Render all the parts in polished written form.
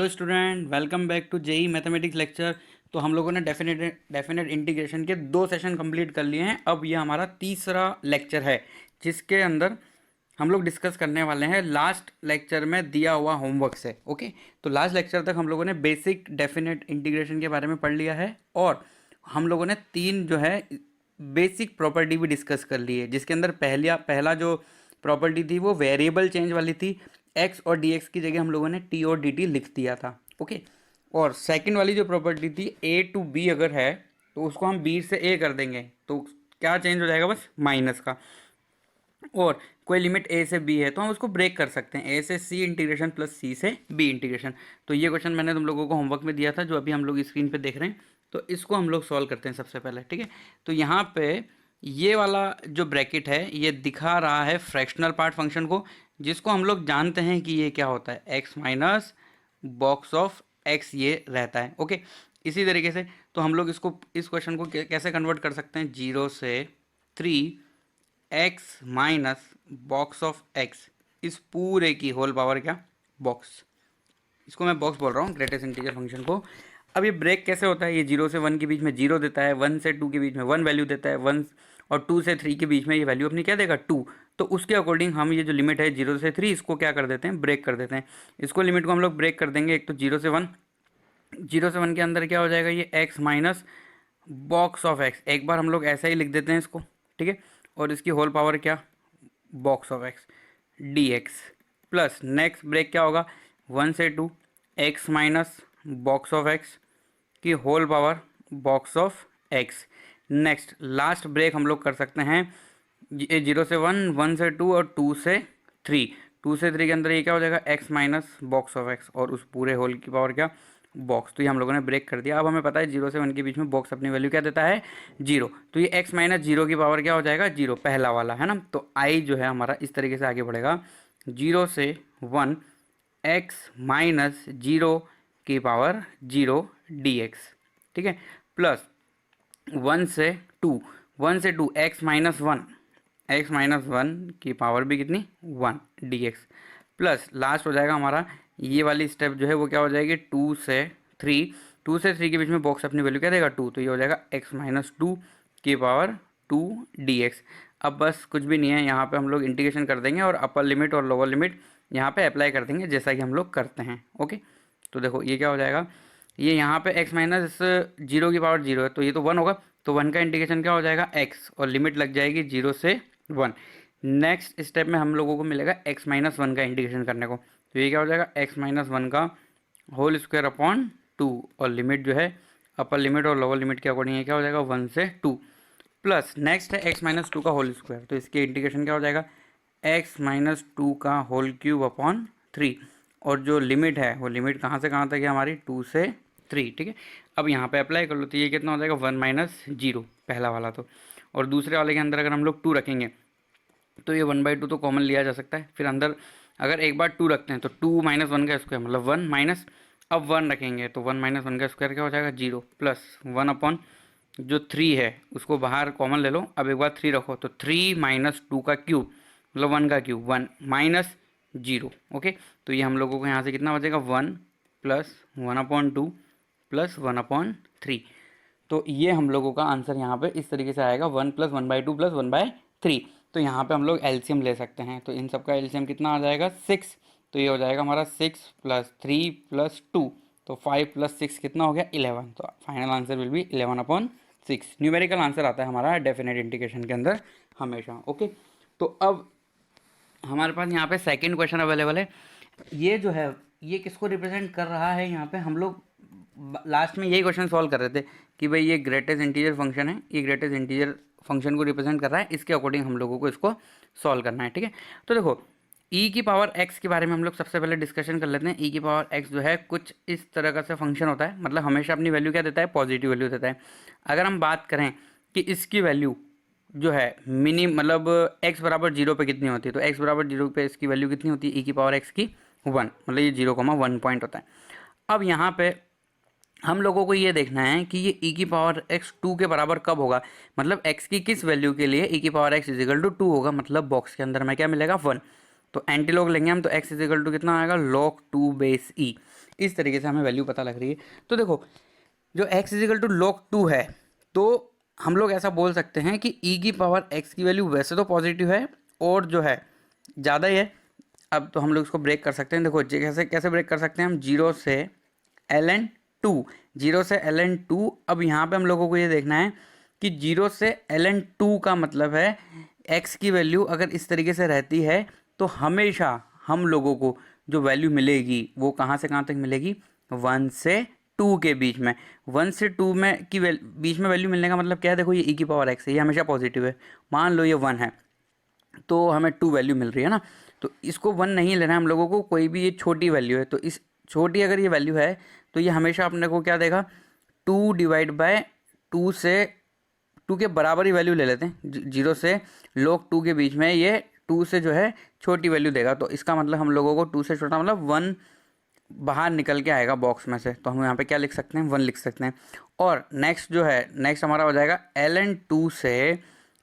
Student, welcome back to JEE mathematics lecture. तो हम लोगों ने डेफिनेट इंटीग्रेशन के 2 सेशन कंप्लीट कर लिए हैं। अब ये हमारा तीसरा लेक्चर है जिसके अंदर हम लोग डिस्कस करने वाले हैं लास्ट लेक्चर में दिया हुआ होमवर्क से। ओके, तो लास्ट लेक्चर तक हम लोगों ने बेसिक डेफिनेट इंटीग्रेशन के बारे में पढ़ लिया है और हम लोगों ने 3 जो है बेसिक प्रॉपर्टी भी डिस्कस कर ली है, जिसके अंदर पहला जो प्रॉपर्टी थी वो वेरिएबल चेंज वाली थी। एक्स और डी एक्स की जगह हम लोगों ने टी और डी टी लिख दिया था। ओके, और सेकंड वाली जो प्रॉपर्टी थी ए टू बी अगर है तो उसको हम बी से ए कर देंगे तो क्या चेंज हो जाएगा, बस माइनस का। और कोई लिमिट ए से बी है तो हम उसको ब्रेक कर सकते हैं, ए से सी इंटीग्रेशन प्लस सी से बी इंटीग्रेशन। तो ये क्वेश्चन मैंने तुम लोगों को होमवर्क में दिया था जो अभी हम लोग स्क्रीन पे देख रहे हैं। तो इसको हम लोग सॉल्व करते हैं सबसे पहले। ठीक है, तो यहाँ पे ये वाला जो ब्रैकेट है ये दिखा रहा है फ्रैक्शनल पार्ट फंक्शन को, जिसको हम लोग जानते हैं कि ये क्या होता है, x minus box of x ये रहता है। ओके, इसी तरीके से तो हम लोग इसको इस क्वेश्चन को कैसे कन्वर्ट कर सकते हैं, 0 से 3 x minus box of x इस पूरे की होल पावर क्या, बॉक्स। इसको मैं बॉक्स बोल रहा हूँ ग्रेटेस्ट इंटीजर फंक्शन को। अब ये ब्रेक कैसे होता है, ये 0 से 1 के बीच में 0 देता है, 1 से 2 के बीच में 1 वैल्यू देता है, 1 और 2 से 3 के बीच में ये वैल्यू अपनी क्या देगा, 2। तो उसके अकॉर्डिंग हम ये जो लिमिट है 0 से 3 इसको क्या कर देते हैं, ब्रेक कर देते हैं। इसको लिमिट को हम लोग ब्रेक कर देंगे। एक तो 0 से 1, 0 से 1 के अंदर क्या हो जाएगा, ये x minus box of x, एक बार हम लोग ऐसा ही लिख देते हैं इसको। ठीक है, और इसकी होल पावर क्या, box of x d x plus next break क्या होगा, 1 से 2 x minus box of x की whole power box of x. Next last break हम लोग कर सकते हैं 0 से 1, 1 से 2 और 2 से 3। 2 से 3 के अंदर ये क्या हो जाएगा, x minus box of x और उस पूरे होल की पावर क्या, बॉक्स। तो ये हम लोगों ने ब्रेक कर दिया। अब हमें पता है 0 से 1 के बीच में बॉक्स अपनी वैल्यू क्या देता है, 0। तो ये x माइनस 0 की पावर क्या हो जाएगा, 0, पहला वाला है ना। तो i जो है हमारा इस तरीके से आगे बढ़ेगा, 0 से 1 x माइनस 0 की पावर 0 dx। ठीक है, प्लस 1 से 2, 1 से 2 x माइनस 1, एक्स माइनस 1 की पावर भी कितनी, 1 dx। प्लस लास्ट हो जाएगा हमारा ये वाली स्टेप जो है वो क्या हो जाएगी, 2 से 3, 2 से 3 के बीच में बॉक्स अपनी वैल्यू क्या देगा, 2। तो ये हो जाएगा x माइनस 2 की पावर 2 dx। अब बस कुछ भी नहीं है, यहाँ पे हम लोग इंटीग्रेशन कर देंगे और अपर लिमिट और लोअर लिमिट यहाँ पे अप्लाई कर देंगे जैसा कि हम लोग करते हैं। ओके, तो देखो ये क्या हो जाएगा, ये यहाँ पे x माइनस 0 की पावर 0 है तो ये तो 1 होगा, तो 1 का इंटीग्रेशन क्या हो जाएगा, x और लिमिट लग जाएगी 0 से 1। नेक्स्ट स्टेप में हम लोगों को मिलेगा x माइनस 1 का इंटीग्रेशन करने को, तो ये क्या हो जाएगा, x माइनस 1 का होल स्क्वायर अपॉन 2 और लिमिट जो है अपर लिमिट और लोअर लिमिट के अकॉर्डिंग ये क्या हो जाएगा, 1 से 2। प्लस नेक्स्ट है x माइनस 2 का होल स्क्वायर, तो इसके इंटीग्रेशन क्या हो जाएगा, x माइनस 2 का होल क्यूब अपॉन 3 और जो लिमिट है वो लिमिट कहाँ से कहाँ तक है हमारी, 2 से 3। ठीक है, अब यहाँ पे अप्लाई कर लो तो ये कितना हो जाएगा, 1 माइनस 0 पहला वाला तो, और दूसरे वाले के अंदर अगर हम लोग 2 रखेंगे तो ये 1/2 तो कॉमन लिया जा सकता है। फिर अंदर अगर एक बार 2 रखते हैं तो 2 माइनस 1 का स्क्वायर मतलब 1 माइनस, अब 1 रखेंगे तो 1 माइनस 1 का स्क्वायर क्या हो जाएगा, 0 प्लस 1 अपॉन जो 3 है उसको बाहर कॉमन ले लो। अब एक बार 3 रखो तो 3 माइनस 2 का क्यूब मतलब 1 का क्यूब, 1 माइनस 0। ओके, तो ये हम लोगों को यहाँ से कितना बचेगा, 1 प्लस 1/2 प्लस 1/3। तो ये हम लोगों का आंसर यहाँ पे इस तरीके से आएगा, 1 प्लस 1/2 प्लस 1/3। तो यहाँ पे हम लोग एलसीएम ले सकते हैं, तो इन सब का एलसीएम कितना आ जाएगा, 6। तो ये हो जाएगा हमारा 6 प्लस 3 प्लस 2, तो 5 प्लस 6 कितना हो गया, 11। तो final answer will be 11/6। Numerical answer आता है हमारा डेफिनेट इंटीग्रेशन के अंदर हमेशा। ओके, तो अब हमारे पास यहाँ पे सेकंड क्वेश्चन अवेलेबल है। ये जो है ये किसको रिप्रेजेंट कर रहा है, यहाँ पे हम लोग लास्ट में यही क्वेश्चन सॉल्व कर रहे थे कि भाई ये ग्रेटेस्ट इंटीजर फंक्शन है, ये ग्रेटेस्ट इंटीजर फंक्शन को रिप्रेजेंट कर रहा है, इसके अकॉर्डिंग हम लोगों को इसको सॉल्व करना है। ठीक है, तो देखो e की पावर x के बारे में हम लोग सबसे पहले डिस्कशन कर लेते हैं। e की पावर x जो है कुछ इस तरह का से फंक्शन होता है, मतलब हमेशा अपनी वैल्यू क्या देता है, पॉजिटिव वैल्यू देता है। अगर हम बात करें कि इसकी वैल्यू जो है मतलब x बराबर 0 पे कितनी होती है, तो x बराबर 0 पे इसकी वैल्यू कितनी होती है, e की पावर x की 1, मतलब ये 0,1 पॉइंट होता है। अब यहाँ पे हम लोगों को ये देखना है कि ये e की पावर x 2 के बराबर कब होगा, मतलब x की किस वैल्यू के लिए e की पावर x इजिकल टू 2 होगा, मतलब बॉक्स के अंदर में क्या मिलेगा, 1। तो एंटी लॉग लेंगे हम, तो x इजिकल टू कितना आएगा, log 2 बेस e। इस तरीके से हमें वैल्यू पता लग रही है। तो देखो जो x इजिकल टू log 2 है, तो हम लोग ऐसा बोल सकते हैं कि e की पावर x की वैल्यू वैसे तो पॉजिटिव है और जो है ज़्यादा ही है। अब तो हम लोग इसको ब्रेक कर सकते हैं। देखो कैसे कैसे ब्रेक कर सकते हैं हम, जीरो से ln2, जीरो से ln2। अब यहाँ पे हम लोगों को ये देखना है कि जीरो से ln2 का मतलब है x की वैल्यू अगर इस तरीके से रहती है तो हमेशा हम लोगों को जो वैल्यू मिलेगी वो कहाँ से कहाँ तक मिलेगी, 1 से 2 के बीच में। 1 से 2 में की बीच में वैल्यू मिलने का मतलब क्या है, देखो ये e की पावर x है, ये हमेशा पॉजिटिव है। मान लो ये 1 है तो हमें 2 वैल्यू मिल रही है ना, तो इसको 1 नहीं लेना है हम लोगों को, कोई भी ये छोटी वैल्यू है तो इस छोटी अगर ये वैल्यू है तो ये हमेशा अपने को क्या देगा, 2 डिवाइड बाय 2 से 2 के बराबर ही वैल्यू ले लेते हैं। जीरो से log 2 के बीच में ये 2 से जो है छोटी वैल्यू देगा, तो इसका मतलब हम लोगों को 2 से छोटा मतलब 1 बाहर निकल के आएगा बॉक्स में से, तो हम यहाँ पे क्या लिख सकते हैं, 1 लिख सकते हैं। और नेक्स्ट जो है, नेक्स्ट हमारा हो जाएगा ln2 से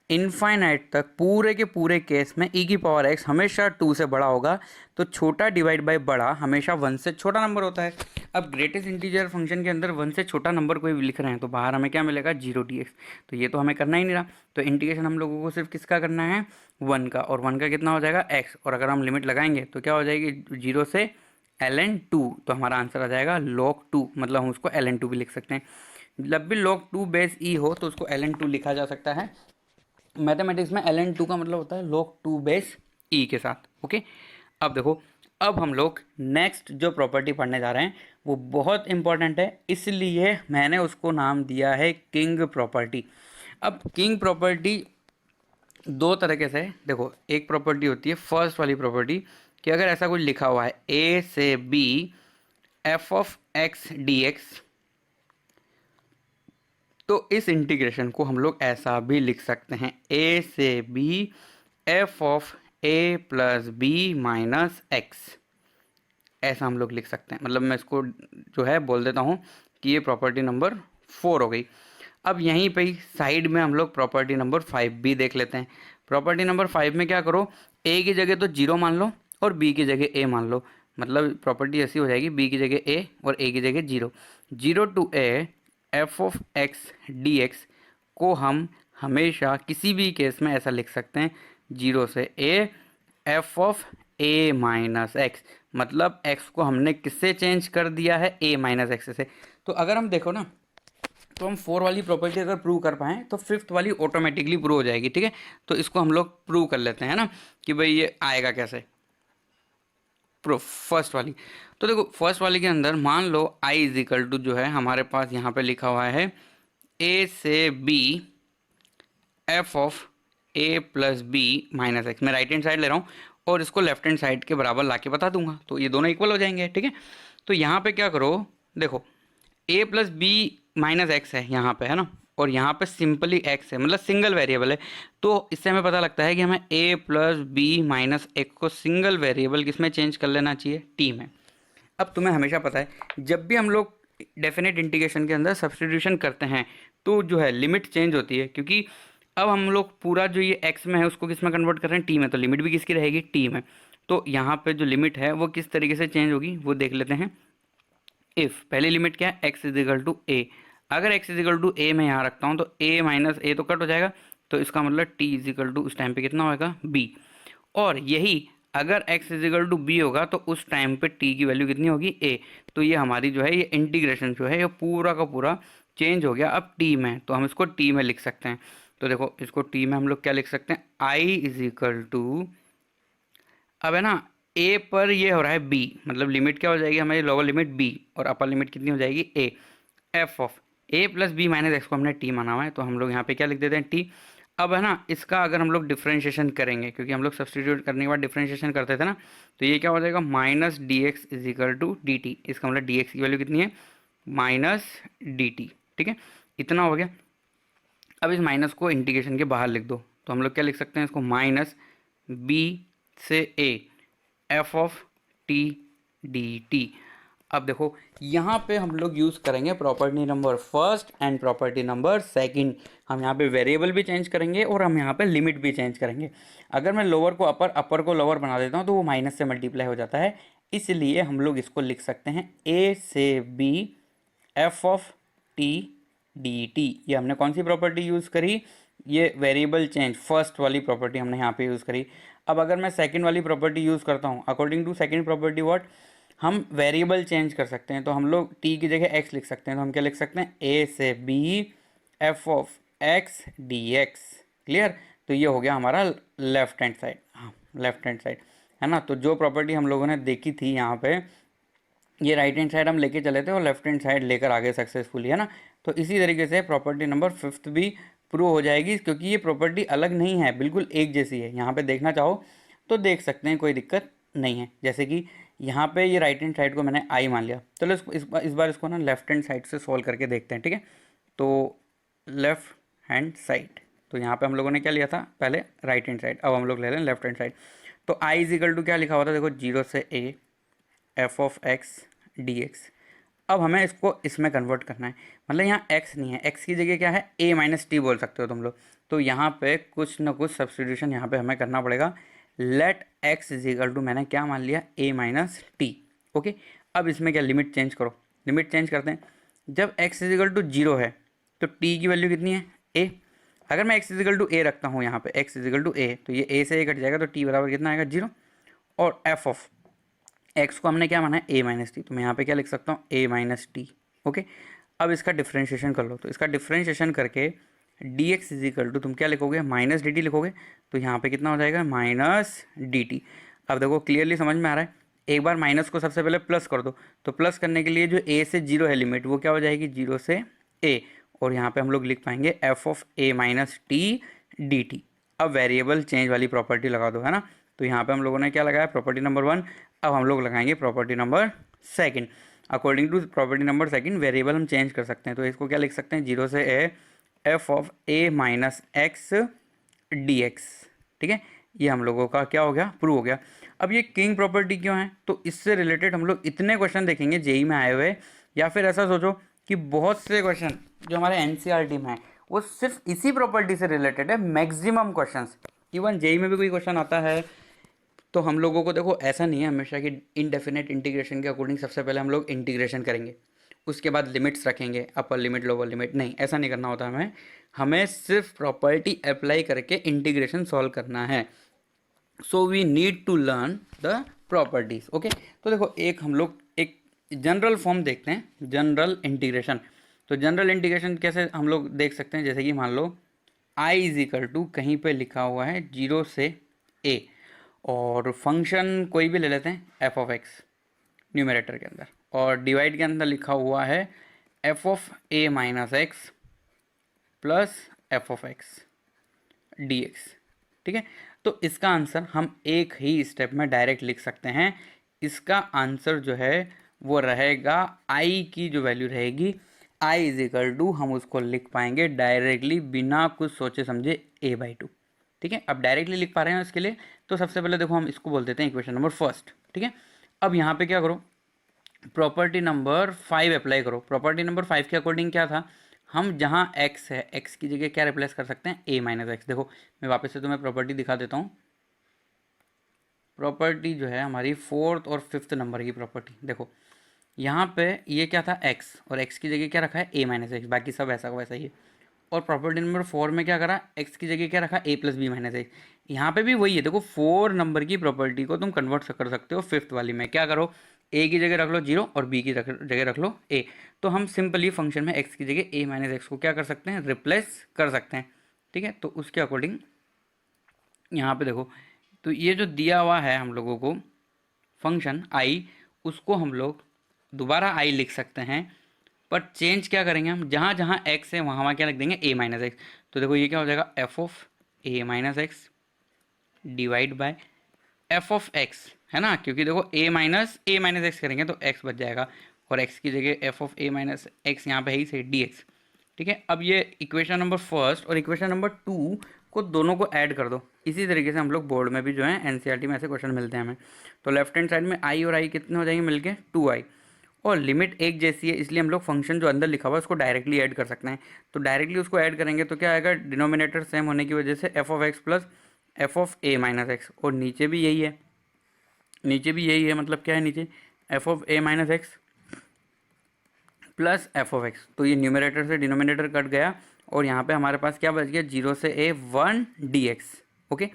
इनफाइनाइट तक पूरे के पूरे केस में e की पावर x हमेशा 2 से बड़ा होगा, तो छोटा डिवाइड बाय बड़ा हमेशा 1 से छोटा नंबर होता है। अब ग्रेटेस्ट इंटीजर फंक्शन के अंदर 1 से छोटा नंबर कोई भी लिख रहे हैं तो बाहर हमें क्या मिलेगा, 0dx। तो ये तो हमें करना ही नहीं रहा, तो इंटीग्रेशन हम लोगों को सिर्फ किसका करना है, 1 का, और 1 का कितना हो जाएगा x, और अगर हम लिमिट लगाएंगे तो क्या हो जाएगी, 0 से ln2, तो हमारा आंसर आ जाएगा log 2, मतलब हम उसको ln2 भी लिख सकते हैं। जब भी log 2 बेस e हो तो उसको ln2 लिखा जा सकता है। मैथमेटिक्स में ln2 का मतलब होता है log 2 बेस e के साथ। ओके, अब देखो, अब हम लोग नेक्स्ट जो प्रॉपर्टी पढ़ने जा रहे हैं वो बहुत इंपॉर्टेंट है, इसलिए मैंने उसको नाम दिया है किंग प्रॉपर्टी। अब किंग प्रॉपर्टी दो तरीके से, देखो एक प्रॉपर्टी होती है फर्स्ट वाली प्रॉपर्टी कि अगर ऐसा कुछ लिखा हुआ है a से b f of x dx, तो इस इंटीग्रेशन को हम लोग ऐसा भी लिख सकते हैं a से b f of a plus b minus x, ऐसा हम लोग लिख सकते हैं। मतलब मैं इसको जो है बोल देता हूँ कि ये प्रॉपर्टी नंबर 4 हो गई। अब यहीं पे ही साइड में हम लोग प्रॉपर्टी नंबर 5 भी देख लेते हैं। प्रॉपर्टी नंबर 5 में क्या करो, a की जगह तो 0 मान लो और b की जगह a मान लो, मतलब प्रॉपर्टी ऐसी हो जाएगी b की जगह a और a की जगह 0। 0 to a f of x dx को हम हमेशा किसी भी केस में ऐसा लिख सकते हैं 0 से a f of a minus x, मतलब x को हमने किससे चेंज कर दिया है, a माइनस एक्स से। तो अगर हम देखो ना, तो हम 4 वाली प्रॉपर्टी अगर प्रूव कर पाएँ तो 5th वाली ऑटोमेटिकली प्रूव हो जाएगी। ठीक है, तो इसको हम लोग प्रूव कर लेते हैं ना कि भाई ये आएगा कैसे प्रूफ फर्स्ट वाली। तो देखो फर्स्ट वाली के अंदर मान लो i इज इक्वल टू जो है हमारे पास यहाँ पे लिखा हुआ है a से b f of a plus b minus x. मैं राइट हैंड साइड ले रहा हूँ और इसको लेफ्ट हैंड साइड के बराबर ला के बता दूंगा, तो ये दोनों इक्वल हो जाएंगे। ठीक है, तो यहाँ पे क्या करो, देखो a plus b minus x है यहाँ पे, है ना, और यहाँ पे सिंपली x है, मतलब सिंगल वेरिएबल है। तो इससे हमें पता लगता है कि हमें a plus b minus x को सिंगल वेरिएबल किसमें चेंज कर लेना चाहिए, t में। अब तुम्हें हमेशा पता है जब भी हम लोग डेफिनेट इंटीग्रेशन के अंदर सब्स्टिट्यूशन करते हैं तो जो है लिमिट चेंज होती है, क्योंकि अब हम लोग पूरा जो ये x में है उसको किस में कन्वर्ट कर रहे हैं, t में, तो लिमिट भी किसकी रहेगी, t में। तो यहाँ पे जो लिमिट है वो किस तरीके से चेंज होगी वो देख लेते हैं। इफ़ पहली लिमिट क्या है, x इज इक्वल टू ए, अगर x इज इक्वल टू ए मैं यहाँ रखता हूँ तो a माइनस ए तो कट हो जाएगा, तो इसका मतलब t इज इक्वल टू उस टाइम पे कितना होगा, b। और यही अगर x is equal to b होगा तो उस टाइम पे t की वैल्यू कितनी होगी, a। तो ये हमारी जो है ये इंटीग्रेशन जो है ये पूरा का पूरा चेंज हो गया अब t में, तो हम इसको t में लिख सकते हैं। तो देखो इसको t में हम लोग क्या लिख सकते हैं, i इज इक्वल टू, अब है ना a पर ये हो रहा है b, मतलब लिमिट क्या हो जाएगी हमारी, लोअर लिमिट b और अपर लिमिट कितनी हो जाएगी a, f of a plus b minus x को हमने t माना हुआ है तो हम लोग यहाँ पे क्या लिख देते हैं t। अब है ना इसका अगर हम लोग डिफ्रेंशिएशन करेंगे, क्योंकि हम लोग सब्सटीट्यूट करने के बाद डिफ्रेंशिएशन करते थे ना, तो ये क्या हो जाएगा, minus d x is equal to d t. इसका मतलब डी एक्स की वैल्यू कितनी है, माइनस डी टी। ठीक है, इतना हो गया। अब इस माइनस को इंटीग्रेशन के बाहर लिख दो, तो हम लोग क्या लिख सकते हैं इसको, माइनस बी से A F of t d T. अब देखो यहाँ पे हम लोग यूज़ करेंगे property number first and property number second. हम यहाँ पे वेरिएबल भी चेंज करेंगे और हम यहाँ पे लिमिट भी चेंज करेंगे। अगर मैं लोअर को अपर, अपर को लोअर बना देता हूँ तो वो माइनस से मल्टीप्लाई हो जाता है, इसलिए हम लोग इसको लिख सकते हैं ए से b f of t d t. ये हमने कौन सी प्रॉपर्टी यूज़ करी, ये वेरिएबल चेंज फर्स्ट वाली प्रॉपर्टी हमने यहाँ पे यूज़ करी। अब अगर मैं सेकंड वाली प्रॉपर्टी यूज़ करता हूँ, according to second property what, हम वेरिएबल चेंज कर सकते हैं। तो हम लोग टी की जगह एक्स लिख सकते हैं। तो हम क्या लिख सकते हैं, ए से b f of x d x. Clear. तो ये हो गया हमारा लेफ्ट हैंड साइड, हाँ लेफ्ट हैंड साइड है ना। तो जो प्रॉपर्टी हम लोगों ने देखी थी यहाँ पे, ये राइट हैंड साइड हम लेके चले थे और लेफ्ट हैंड साइड लेकर आगे सक्सेसफुली, है ना। तो इसी तरीके से प्रॉपर्टी नंबर 5 भी प्रूव हो जाएगी, क्योंकि ये प्रॉपर्टी अलग नहीं है, बिल्कुल एक जैसी है। यहाँ पे देखना चाहो तो देख सकते हैं, कोई दिक्कत नहीं है। जैसे कि यहाँ पे ये राइट हैंड साइड को मैंने आई मान लिया। चलो इस बार इसको ना लेफ्ट हैंड साइड से सॉल्व करके देखते हैं, ठीक है। तो लेफ्ट हैंड साइड, तो यहाँ पे हम लोगों ने क्या लिया था पहले, राइट हैंड साइड। अब हम लोग ले लें लेफ्ट हैंड साइड। तो आई इज इक्वल टू क्या लिखा हुआ था, देखो 0 से A F of x d x. अब हमें इसको इसमें कन्वर्ट करना है, मतलब यहाँ x नहीं है, x की जगह क्या है, a माइनस टी बोल सकते हो तुम लोग। तो यहाँ पे कुछ ना कुछ सब्सटीट्यूशन यहाँ पे हमें करना पड़ेगा। Let x is equal to, मैंने क्या मान लिया, a माइनस टी। ओके। अब इसमें क्या, लिमिट चेंज करो, लिमिट चेंज करते हैं। जब x इज इक्वल टू 0 है तो t की वैल्यू कितनी है, a। अगर मैं x is equal to a रखता हूँ यहाँ पे, x is equal to a, तो ये a से a कट जाएगा, तो t बराबर कितना आएगा, 0। और f ऑफ x को हमने क्या माना है, a माइनस टी। तो मैं यहाँ पे क्या लिख सकता हूँ, a माइनस टी। ओके। अब इसका डिफ्रेंशिएशन कर लो। तो इसका डिफ्रेंशिएशन करके d x is equal to, तुम क्या लिखोगे, माइनस डी टी लिखोगे। तो यहाँ पे कितना हो जाएगा, माइनस डी टी। अब देखो क्लियरली समझ में आ रहा है। एक बार माइनस को सबसे पहले प्लस कर दो। तो प्लस करने के लिए जो a से 0 है लिमिट, वो क्या हो जाएगी, 0 से a। और यहाँ पे हम लोग लिख पाएंगे F of a minus T d T. अब वेरिएबल चेंज वाली प्रॉपर्टी लगा दो, है ना। तो यहाँ पे हम लोगों ने क्या लगाया, प्रॉपर्टी नंबर 1। अब हम लोग लगाएंगे property number 2। According to property number 2 variable हम चेंज कर सकते हैं। तो इसको क्या लिख सकते हैं, 0 से A F of a minus x d x. ठीक है, ये हम लोगों का क्या हो गया, प्रूव हो गया। अब ये किंग प्रॉपर्टी क्यों है, तो इससे रिलेटेड हम लोग इतने क्वेश्चन देखेंगे जेई में आए हुए, या फिर ऐसा सोचो कि बहुत से क्वेश्चन जो हमारे एनसीईआरटी में है वो सिर्फ इसी प्रॉपर्टी से रिलेटेड है, मैक्सिमम क्वेश्चंस। इवन जेई में भी कोई क्वेश्चन आता है तो हम लोगों को देखो ऐसा नहीं है हमेशा कि इनडेफिनेट इंटीग्रेशन के अकॉर्डिंग सबसे पहले हम लोग इंटीग्रेशन करेंगे, उसके बाद लिमिट्स रखेंगे, अपर लिमिट लोअर लिमिट, नहीं ऐसा नहीं करना होता हमें। हमें सिर्फ प्रॉपर्टी अप्लाई करके इंटीग्रेशन सॉल्व करना है। So we need to learn the properties. Okay, तो देखो एक हम लोग एक जनरल फॉर्म देखते हैं, जनरल इंटीग्रेशन। तो जनरल इंटीग्रेशन कैसे हम लोग देख सकते हैं, जैसे कि मान लो आई इज इक्वल टू, कहीं पे लिखा हुआ है 0 से a, और फंक्शन कोई भी ले लेते हैं एफ ऑफ एक्स न्यूमरेटर के अंदर, और डिवाइड के अंदर लिखा हुआ है F of a minus x plus F of x d x. ठीक है, तो इसका आंसर हम एक ही स्टेप में डायरेक्ट लिख सकते हैं। इसका आंसर जो है वो रहेगा, आई की जो वैल्यू रहेगी आई इज इक्वल टू, हम उसको लिख पाएंगे डायरेक्टली बिना कुछ सोचे समझे a/2। ठीक है, अब डायरेक्टली लिख पा रहे हैं इसके लिए, तो सबसे पहले देखो हम इसको बोल देते हैं इक्वेशन नंबर 1। ठीक है, अब यहाँ पे क्या करो, प्रॉपर्टी नंबर 5 अप्लाई करो। प्रॉपर्टी नंबर 5 के अकॉर्डिंग क्या था, हम जहाँ x है, x की जगह क्या रिप्लेस कर सकते हैं, a माइनस एक्स। देखो मैं वापस से तुम्हें प्रॉपर्टी दिखा देता हूँ। प्रॉपर्टी जो है हमारी 4th और 5th नंबर की प्रॉपर्टी, देखो यहाँ पे ये क्या था x, और x की जगह क्या रखा है, a माइनस एक्स, बाकी सब ऐसा का वैसा ही है। और प्रॉपर्टी नंबर 4 में क्या करा, x की जगह क्या रखा, a plus b minus x. यहाँ पे भी वही है, देखो 4 नंबर की प्रॉपर्टी को तुम कन्वर्ट कर सकते हो 5th वाली में। क्या करो, a की जगह रख लो 0 और b की जगह रख लो a। तो हम सिंपली फंक्शन में x की जगह a माइनस एक्स को क्या कर सकते हैं, रिप्लेस कर सकते हैं। ठीक है, तो उसके अकॉर्डिंग यहाँ पे देखो, तो ये जो दिया हुआ है हम लोगों को फंक्शन i, उसको हम लोग दोबारा i लिख सकते हैं, पर चेंज क्या करेंगे हम, जहाँ जहाँ x है वहाँ वहाँ क्या रख देंगे, a माइनस एक्स। तो देखो ये क्या हो जाएगा, F of a minus x divide bye F of x, है ना, क्योंकि देखो a माइनस एक्स करेंगे तो x बच जाएगा, और x की जगह F of a minus x यहाँ पे है ही से डी एक्स। ठीक है, अब ये इक्वेशन नंबर 1 और इक्वेशन नंबर 2 को दोनों को ऐड कर दो। इसी तरीके से हम लोग बोर्ड में भी जो है एनसीईआरटी में ऐसे क्वेश्चन मिलते हैं हमें। तो लेफ्ट हैंड साइड में आई और आई कितने हो जाएंगे मिलके, 2i, और लिमिट एक जैसी है, इसलिए हम लोग फंक्शन जो अंदर लिखा हुआ है उसको डायरेक्टली ऐड कर सकते हैं। तो डायरेक्टली उसको ऐड करेंगे तो क्या आएगा, डिनोमिनेटर सेम होने की वजह से f of x plus F of a minus x, और नीचे भी यही है, नीचे भी यही है, मतलब क्या है नीचे, F of a minus x plus F of x. तो ये न्यूमरेटर से डिनोमिनेटर कट गया और यहाँ पे हमारे पास क्या बच गया, 0 से ए 1 डी एक्स। ओके,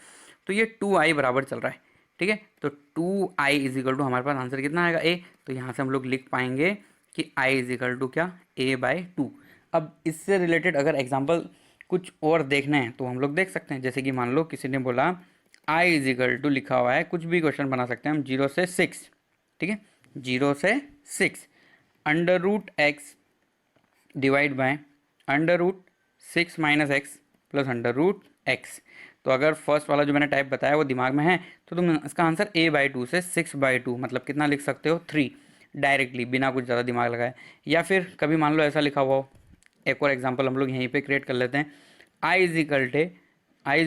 तो ये 2i बराबर चल रहा है। ठीक है, तो 2i इज इक्वल टू हमारे पास आंसर कितना आएगा, ए। तो यहाँ से हम लोग लिख पाएंगे कि i इज इक्वल टू क्या, a/2। अब इससे रिलेटेड अगर एग्जाम्पल कुछ और देखना है तो हम लोग देख सकते हैं। जैसे कि मान लो किसी ने बोला i इज इक्वल टू, लिखा हुआ है, कुछ भी क्वेश्चन बना सकते हैं हम, 0 से 6। ठीक है, 0 से 6 under root x divide by under root 6 minus x plus under root x. तो अगर फर्स्ट वाला जो मैंने टाइप बताया वो दिमाग में है तो तुम इसका आंसर a/2 से 6/2 मतलब कितना लिख सकते हो, 3, डायरेक्टली बिना कुछ ज़्यादा दिमाग लगाए। या फिर कभी मान लो ऐसा लिखा हुआ हो, एक और एग्जांपल हम लोग यहीं पे क्रिएट कर लेते हैं। i is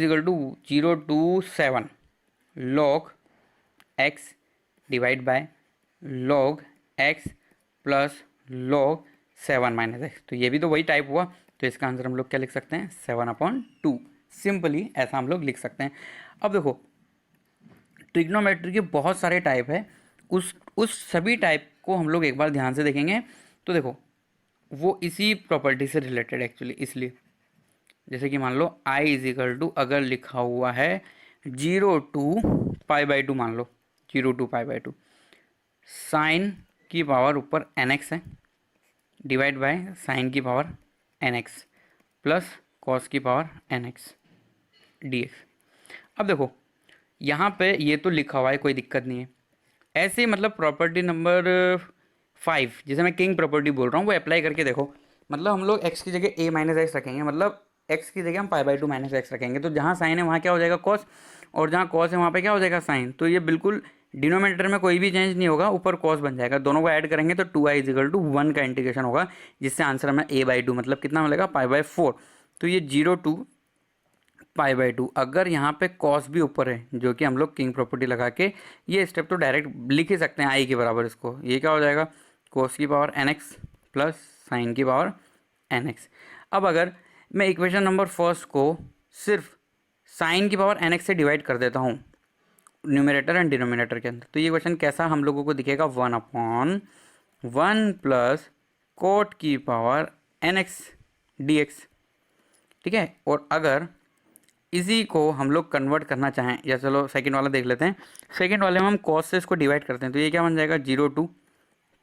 equal to 0 to 7 log x divide by log x plus log 7 minus x. तो ये भी तो वही टाइप हुआ, तो इसका आंसर हम लोग क्या लिख सकते हैं, 7/2। सिंपली ऐसा हम लोग लिख सकते हैं। अब देखो ट्रिग्नोमेट्री के बहुत सारे टाइप है, उस सभी टाइप को हम लोग एक बार ध्यान से देखेंगे। तो देखो वो इसी प्रॉपर्टी से रिलेटेड एक्चुअली, इसलिए जैसे कि मान लो i इज इक्वल टू, अगर लिखा हुआ है 0 to π/2, मान लो 0 to π/2, साइन की पावर ऊपर nx है डिवाइड बाय साइन की पावर nx प्लस कॉस की पावर nx dx। अब देखो यहाँ पे ये तो लिखा हुआ है, कोई दिक्कत नहीं है। ऐसे ही मतलब प्रॉपर्टी नंबर 5 जिसे मैं किंग प्रॉपर्टी बोल रहा हूँ, वो अप्लाई करके देखो। मतलब हम लोग x की जगह a माइनस एक्स रखेंगे, मतलब x की जगह हम π/2 माइनस एक्स रखेंगे। तो जहाँ साइन है वहाँ क्या हो जाएगा, कॉस, और जहाँ कॉस है वहाँ पे क्या हो जाएगा, साइन। तो ये बिल्कुल डिनोमिनेटर में कोई भी चेंज नहीं होगा, ऊपर कॉस बन जाएगा। दोनों को ऐड करेंगे तो 2i इज इक्वल टू 1 का इंटीग्रेशन होगा, जिससे आंसर हमें a/2 मतलब कितना मिलेगा, π/4। तो ये 0 to π/2। अगर यहाँ पे कॉस भी ऊपर है, जो कि हम लोग किंग प्रॉपर्टी लगा के ये स्टेप तो डायरेक्ट लिख ही सकते हैं आई के बराबर इसको। ये क्या हो जाएगा, कॉस की पावर nx प्लस साइन की पावर nx। अब अगर मैं इक्वेशन नंबर फर्स्ट को सिर्फ साइन की पावर nx से डिवाइड कर देता हूँ न्यूमरेटर एंड डिनोमिनेटर के अंदर, तो ये क्वेश्चन कैसा हम लोगों को दिखेगा, 1/1 प्लस कोट की पावर nx dx। ठीक है, और अगर इसी को हम लोग कन्वर्ट करना चाहें, या चलो सेकंड वाला देख लेते हैं। सेकंड वाले में हम कॉस से इसको डिवाइड करते हैं, तो ये क्या बन जाएगा, 0 to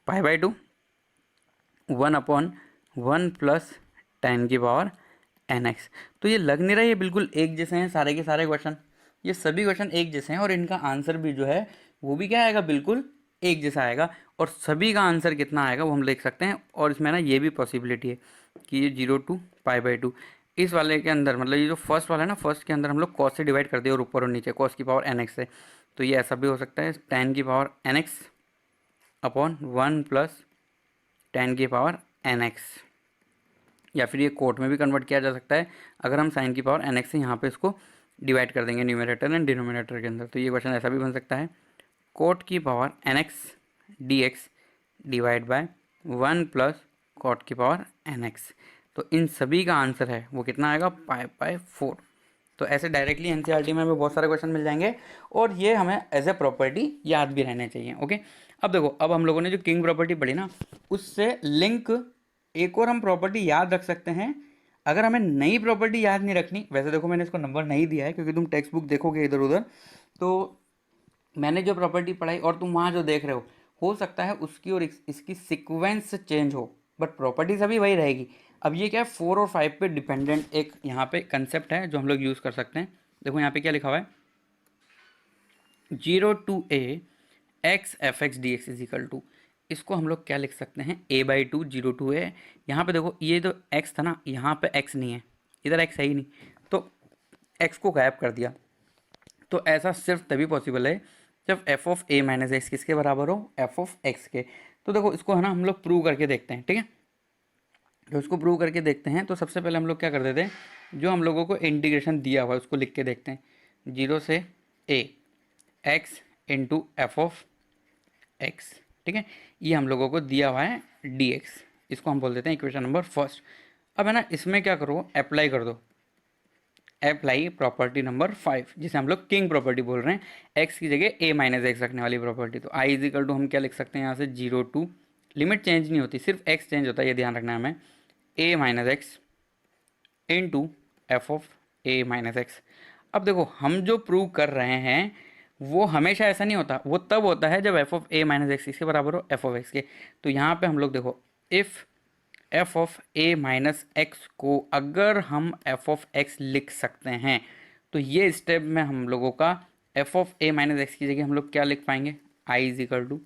π/2 1/1 प्लस tan की पावर nx। तो ये लग नहीं रहा, ये बिल्कुल एक जैसे हैं सारे के सारे क्वेश्चन, ये सभी क्वेश्चन एक जैसे हैं, और इनका आंसर भी जो है वो भी क्या आएगा, बिल्कुल एक जैसा आएगा। और सभी का आंसर कितना आएगा वो हम लिख सकते हैं। और इसमें ना ये भी पॉसिबिलिटी है कि ये 0 to π/2 इस वाले के अंदर, मतलब ये जो फर्स्ट वाला है ना, फर्स्ट के अंदर हम लोग कॉस से डिवाइड कर दिए और ऊपर और नीचे कॉस की पावर nx से। तो ये ऐसा भी हो सकता है, tan की पावर nx/1 प्लस tan की पावर nx। या फिर ये कोट में भी कन्वर्ट किया जा सकता है, अगर हम साइन की पावर nx से यहाँ पे इसको डिवाइड कर देंगे न्यूमरेटर एंड डिनोमिनेटर के अंदर। तो ये क्वेश्चन ऐसा भी बन सकता है, कोट की power nx dx divide by 1 plus cot की पावर nx। तो इन सभी का आंसर है वो कितना आएगा, π/4। तो ऐसे डायरेक्टली एनसीईआरटी में हमें बहुत सारे क्वेश्चन मिल जाएंगे, और ये हमें एज ए प्रॉपर्टी याद भी रहने चाहिए। ओके, अब देखो, अब हम लोगों ने जो किंग प्रॉपर्टी पढ़ी ना, उससे लिंक एक और हम प्रॉपर्टी याद रख सकते हैं। अगर हमें नई प्रॉपर्टी याद नहीं रखनी, वैसे देखो मैंने इसको नंबर नहीं दिया है क्योंकि तुम टेक्स्ट बुक देखोगे इधर उधर, तो मैंने जो प्रॉपर्टी पढ़ाई और तुम वहाँ जो देख रहे हो सकता है उसकी और इसकी सीक्वेंस चेंज हो, बट प्रॉपर्टी सभी वही रहेगी। अब ये क्या है, 4 और 5 पे डिपेंडेंट एक यहाँ पे कंसेप्ट है जो हम लोग यूज़ कर सकते हैं। देखो यहाँ पे क्या लिखा हुआ है, 0 to a x f(x) dx is equal to, इसको हम लोग क्या लिख सकते हैं, a/2 0 to a। यहाँ पे देखो ये जो x था ना, यहाँ पे x नहीं है, इधर x है ही नहीं, तो x को गायब कर दिया। तो ऐसा सिर्फ तभी पॉसिबल है जब f of a minus x किसके बराबर हो, f ऑफ x के। तो देखो इसको है ना हम लोग प्रूव करके देखते हैं। ठीक है, तो इसको प्रूव करके देखते हैं। तो सबसे पहले हम लोग क्या कर देते हैं, जो हम लोगों को इंटीग्रेशन दिया हुआ है उसको लिख के देखते हैं। 0 से a x into f of x। ठीक है, ये हम लोगों को दिया हुआ है dx, इसको हम बोल देते हैं इक्वेशन नंबर फर्स्ट। अब है ना, इसमें क्या करो, अप्लाई कर दो अप्लाई प्रॉपर्टी नंबर 5, जिसे हम लोग किंग प्रॉपर्टी बोल रहे हैं, एक्स की जगह ए माइनस एक्स रखने वाली प्रॉपर्टी। तो आई इज इक्वल टू हम क्या लिख सकते हैं यहाँ से, 0 to, लिमिट चेंज नहीं होती, सिर्फ एक्स चेंज होता है, ये ध्यान रखना है हमें, a minus x into f of a minus x. अब देखो हम जो प्रूव कर रहे हैं वो हमेशा ऐसा नहीं होता, वो तब होता है जब F of a minus x इसके बराबर हो एफ ऑफ एक्स के। तो यहाँ पे हम लोग देखो, if F of a minus x को अगर हम एफ ऑफ एक्स लिख सकते हैं, तो ये स्टेप में हम लोगों का f of a minus x की जगह हम लोग क्या लिख पाएंगे, I is equal to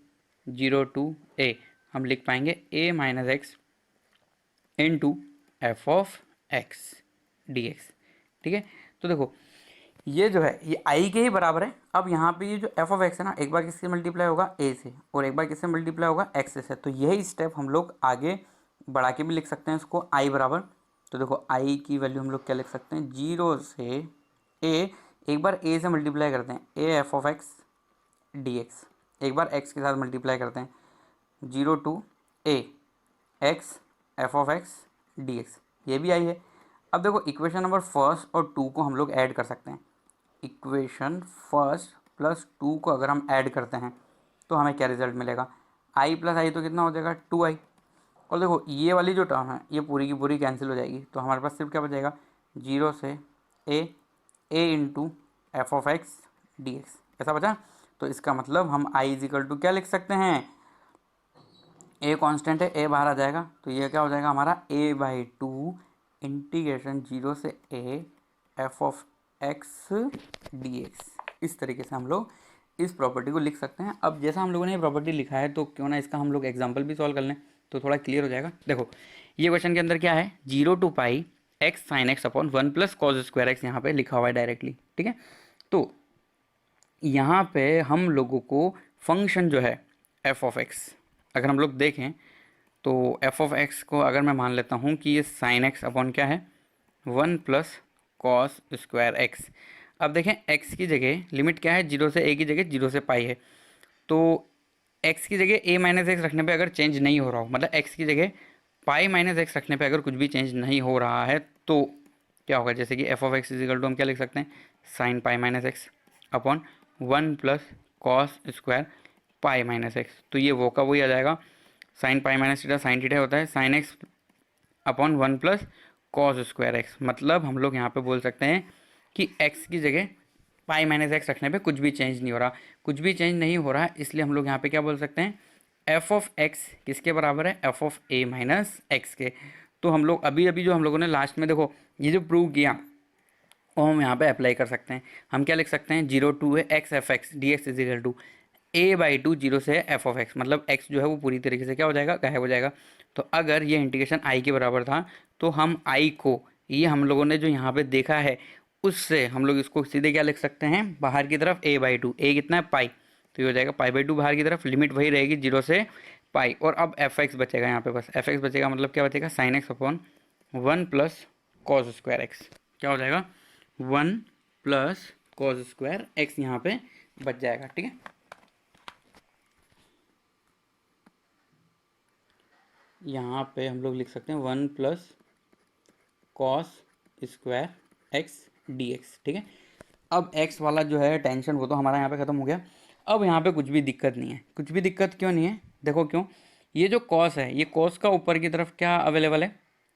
0 to a, हम लिख पाएंगे a minus x into f of x d x. ठीक है, तो देखो ये जो है ये आई के ही बराबर है। अब यहाँ पे ये जो एफ ऑफ एक्स है ना, एक बार किससे मल्टीप्लाई होगा, ए से, और एक बार किससे मल्टीप्लाई होगा, एक्स से। तो यही स्टेप हम लोग आगे बढ़ा के भी लिख सकते हैं इसको, आई बराबर, तो देखो आई की वैल्यू हम लोग क्या लिख सकते हैं, 0 से ए, एक बार ए से मल्टीप्लाई करते हैं, A F of x d x, एक बार एक्स के साथ मल्टीप्लाई करते हैं, 0 to a x F of x d x, ये भी आई है। अब देखो इक्वेशन नंबर फर्स्ट और 2 को हम लोग ऐड कर सकते हैं, इक्वेशन फर्स्ट प्लस 2 को अगर हम ऐड करते हैं तो हमें क्या रिजल्ट मिलेगा, आई प्लस आई तो कितना हो जाएगा, 2i। और देखो ये वाली जो टर्म है ये पूरी की पूरी कैंसिल हो जाएगी, तो हमारे पास सिर्फ क्या बचेगा, 0 से a into f of x d x, ऐसा बचा। तो इसका मतलब हम आई इजिकल टू क्या लिख सकते हैं, ए कांस्टेंट है, ए बाहर आ जाएगा, तो ये क्या हो जाएगा हमारा a/2 इंटीग्रेशन 0 से A F of x d x. इस तरीके से हम लोग इस प्रॉपर्टी को लिख सकते हैं। अब जैसा हम लोगों ने ये प्रॉपर्टी लिखा है, तो क्यों ना इसका हम लोग एग्जाम्पल भी सॉल्व कर लें, तो थोड़ा क्लियर हो जाएगा। देखो ये क्वेश्चन के अंदर क्या है, 0 to pi x sign x upon 1 plus cos square x यहाँ पे लिखा हुआ है डायरेक्टली। ठीक है, तो यहाँ पे हम लोगों को फंक्शन जो है एफ ऑफ एक्स, अगर हम लोग देखें तो एफ ऑफ एक्स को अगर मैं मान लेता हूँ कि ये साइन एक्स अपॉन क्या है, 1 प्लस कॉस स्क्वायर एक्स। अब देखें एक्स की जगह लिमिट क्या है, 0 से ए की जगह 0 से पाई है, तो एक्स की जगह ए माइनस एक्स रखने पे अगर चेंज नहीं हो रहा हो, मतलब एक्स की जगह पाई माइनस एक्स रखने पे अगर कुछ भी चेंज नहीं हो रहा है, तो क्या होगा, जैसे कि f of x is equal to हम क्या लिख सकते हैं, sine pi minus x upon 1 plus cos square pi minus x. तो ये वो का वही आ जाएगा, sine pi minus theta sine theta होता है, sine x upon 1 plus cos square x. मतलब हम लोग यहाँ पे बोल सकते हैं कि एक्स की जगह पाई माइनस एक्स रखने पे कुछ भी चेंज नहीं हो रहा, कुछ भी चेंज नहीं हो रहा है, इसलिए हम लोग यहाँ पे क्या बोल सकते हैं, एफ ऑफ एक्स किसके बराबर है, F of a minus x के। तो हम लोग अभी अभी जो हम लोगों ने लास्ट में देखो ये जो प्रूव किया वो हम यहाँ पे अप्लाई कर सकते हैं। हम क्या लिख सकते हैं, 0 to है x f x d x is equal to a/2 0 से एफ ऑफ एक्स, मतलब x जो है वो पूरी तरीके से क्या हो जाएगा, गायब हो जाएगा। तो अगर ये इंटीग्रेशन i के बराबर था, तो हम i को, ये हम लोगों ने जो यहाँ पे देखा है उससे हम लोग इसको सीधे क्या लिख सकते हैं, बाहर की तरफ a/2, a कितना है पाई, तो ये हो जाएगा पाई/2 बाहर की तरफ, लिमिट वही रहेगी 0 से पाई। और अब एफ एक्स बचेगा यहाँ पे, बस एफ एक्स बचेगा, मतलब क्या बचेगा, sign x upon 1 plus cos square x, क्या हो जाएगा 1 प्लस कॉस स्क्वायर एक्स यहाँ पे बच जाएगा। ठीक है, यहाँ पे हम लोग लिख सकते हैं 1 plus cos square x d x. ठीक है, अब एक्स वाला जो है टेंशन वो तो हमारा यहाँ पे ख़त्म हो गया। अब यहाँ पे कुछ भी दिक्कत नहीं है, कुछ भी दिक्कत क्यों नहीं है, देखो क्यों, ये जो कॉस है, ये कॉस का ऊपर की तरफ क्या अवेलेबल है,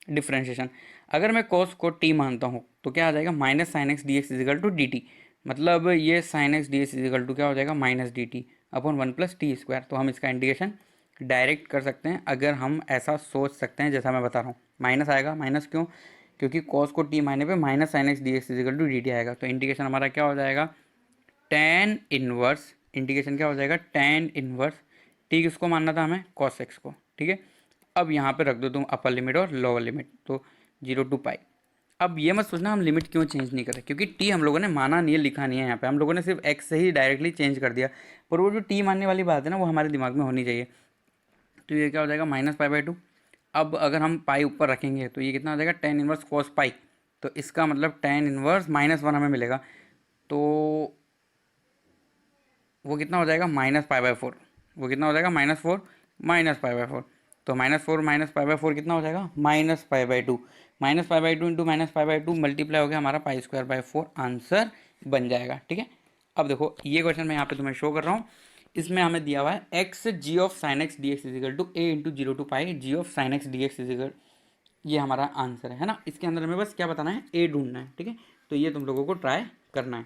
डिफ्रेंशिएशन। अगर मैं कॉस को टी मानता हूँ तो क्या आ जाएगा, minus sine x d x is equal to d t, मतलब ये sine x d x is equal to क्या हो जाएगा, minus d t upon 1 plus t square. तो हम इसका इंटीग्रेशन डायरेक्ट कर सकते हैं, अगर हम ऐसा सोच सकते हैं जैसा मैं बता रहा हूँ। माइनस आएगा, माइनस क्यों, क्योंकि कॉस को टी मायने पे minus sine x d x is equal to d t आएगा। तो इंटीग्रेशन हमारा क्या हो जाएगा, टेन इनवर्स, इंटीग्रेशन क्या हो जाएगा, टेन इनवर्स टी किसको मानना था हमें, कॉस एक्स को। ठीक है, अब यहाँ पे रख दो तुम अपर लिमिट और लोअर लिमिट, तो 0 to पाई। अब ये मत सोचना हम लिमिट क्यों चेंज नहीं कर रहे, क्योंकि टी हम लोगों ने माना नहीं है, लिखा नहीं है यहाँ पे, हम लोगों ने सिर्फ एक्स से ही डायरेक्टली चेंज कर दिया, पर वो जो टी मानने वाली बात है ना वो हमारे दिमाग में होनी चाहिए। तो ये क्या हो जाएगा, माइनस पाई/2। अब अगर हम पाई ऊपर रखेंगे तो ये कितना हो जाएगा, टेन इनवर्स कॉस पाई, तो इसका मतलब टेन इनवर्स -1 हमें मिलेगा, तो वो कितना हो जाएगा, -π/4, वो कितना हो जाएगा, -4 -π/4। तो -4 कितना हो जाएगा, -π/2। -π/2 इंटू -π/2 मल्टीप्लाई हो गया हमारा π²/4 आंसर बन जाएगा। ठीक है, अब देखो ये क्वेश्चन मैं यहाँ पे तुम्हें शो कर रहा हूँ। इसमें हमें दिया हुआ है x g of sine x d x is equal to a into 0 to π g of sine x d x equal, ये हमारा आंसर है ना। इसके अंदर हमें बस क्या बताना है, ए ढूंढना है। ठीक है, तो ये तुम लोगों को ट्राई करना है।